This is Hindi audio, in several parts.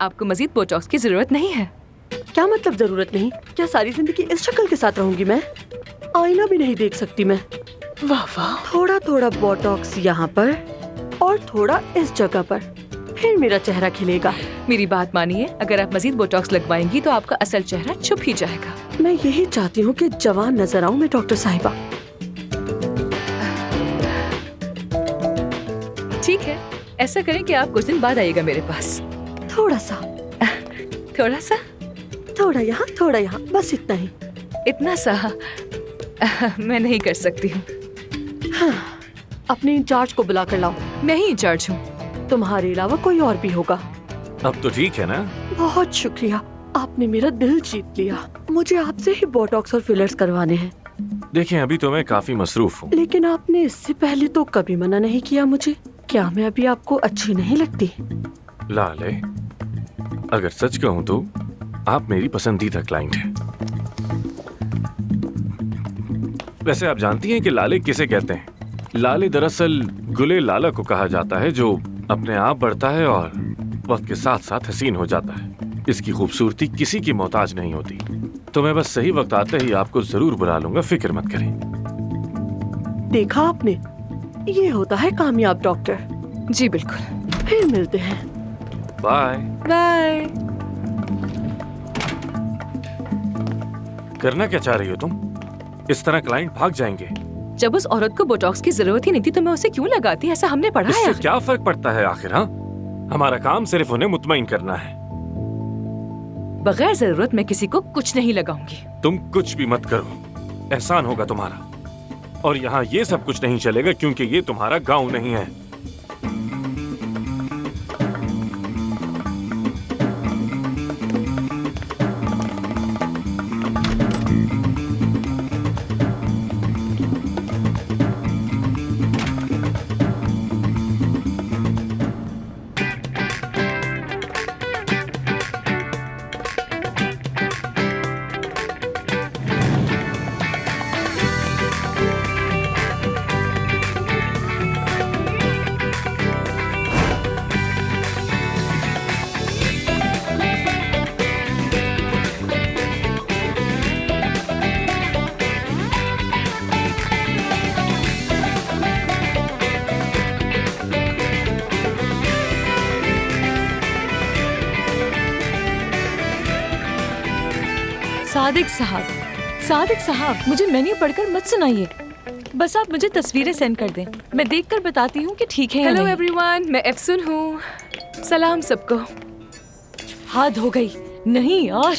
आपको मजीद बोटॉक्स की जरूरत नहीं है। क्या मतलब जरूरत नहीं? क्या सारी जिंदगी इस शक्ल के साथ रहूंगी मैं? आईना भी नहीं देख सकती मैं। वाह वाह। थोड़ा थोड़ा बोटॉक्स यहाँ पर और थोड़ा इस जगह पर, फिर मेरा चेहरा खिलेगा। मेरी बात मानिए, अगर आप मजीद बोटॉक्स लगवाएंगी तो आपका असल चेहरा छुप ही जाएगा। मैं यही चाहती हूँ कि जवान नजर आऊँ मैं, डॉक्टर साहिबा। ठीक है, ऐसा करें कि आप कुछ दिन बाद आइएगा मेरे पास। थोड़ा सा, थोड़ा सा, थोड़ा यहाँ थोड़ा यहाँ, बस इतना ही। इतना सा मैं नहीं कर सकती हूँ। हाँ, अपने इंचार्ज को बुला कर लाओ। मैं ही इंचार्ज हूँ। तुम्हारे अलावा कोई और भी होगा। अब तो ठीक है ना? बहुत शुक्रिया, आपने मेरा दिल जीत लिया। मुझे आपसे ही बोटॉक्स और फिलर्स करवाने हैं। देखिए, अभी तो मैं काफी मसरूफ हूँ। लेकिन आपने इससे पहले तो कभी मना नहीं किया मुझे। क्या मैं अभी आपको अच्छी नहीं लगती? लाले, अगर सच कहूँ तो आप मेरी पसंदीदा क्लाइंट हैं। वैसे आप जानती हैं कि लाले किसे कहते हैं? लाले दरअसल गुले लाला को कहा जाता है, जो अपने आप बढ़ता है और वक्त के साथ साथ हसीन हो जाता है। इसकी खूबसूरती किसी की मोहताज नहीं होती। तो मैं बस सही वक्त आते ही आपको जरूर बुला लूंगा, फिक्र मत करें। देखा आपने, ये होता है कामयाब डॉक्टर। जी बिल्कुल। फिर मिलते हैं। Bye bye. करना क्या चाह रही हो तुम? इस तरह क्लाइंट भाग जाएंगे। जब उस औरत को बोटॉक्स की जरूरत ही नहीं थी तो मैं उसे क्यों लगाती? ऐसा हमने पढ़ा है। इससे क्या फर्क पड़ता है आखिर? हाँ, हमारा काम सिर्फ उन्हें मुतमईन करना है। बगैर जरूरत मैं किसी को कुछ नहीं लगाऊंगी। तुम कुछ भी मत करो, एहसान होगा तुम्हारा। और यहाँ ये सब कुछ नहीं चलेगा क्योंकि ये तुम्हारा गांव नहीं है। सादिक साहब, मुझे मेन्यू पढ़कर मत सुनाइए। बस आप मुझे तस्वीरें सेंड कर दें, मैं देखकर बताती हूँ कि ठीक है या हेलो नहीं। एवरीवन, मैं एफसुन हूँ। सलाम सबको। हद हो गई। नहीं यार।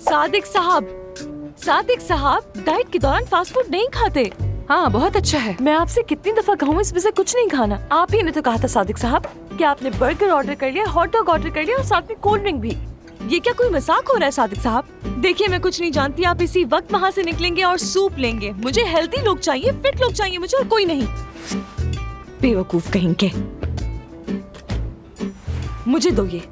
सादिक साहब डाइट के दौरान फास्ट फूड नहीं खाते। हाँ, बहुत अच्छा है। मैं आपसे कितनी दफा कहूँ इसमें से कुछ नहीं खाना। आप ही ने तो कहा था सादिक साहब कि आपने बर्गर ऑर्डर कर लिया, हॉट डॉग ऑर्डर कर लिया और साथ में कोल्ड ड्रिंक भी। ये क्या कोई मजाक हो रहा है सादिक साहब? देखिए, मैं कुछ नहीं जानती, आप इसी वक्त वहाँ से निकलेंगे और सूप लेंगे। मुझे हेल्दी लोग चाहिए, फिट लोग चाहिए मुझे, और कोई नहीं। बेवकूफ कहीं के। मुझे दो ये।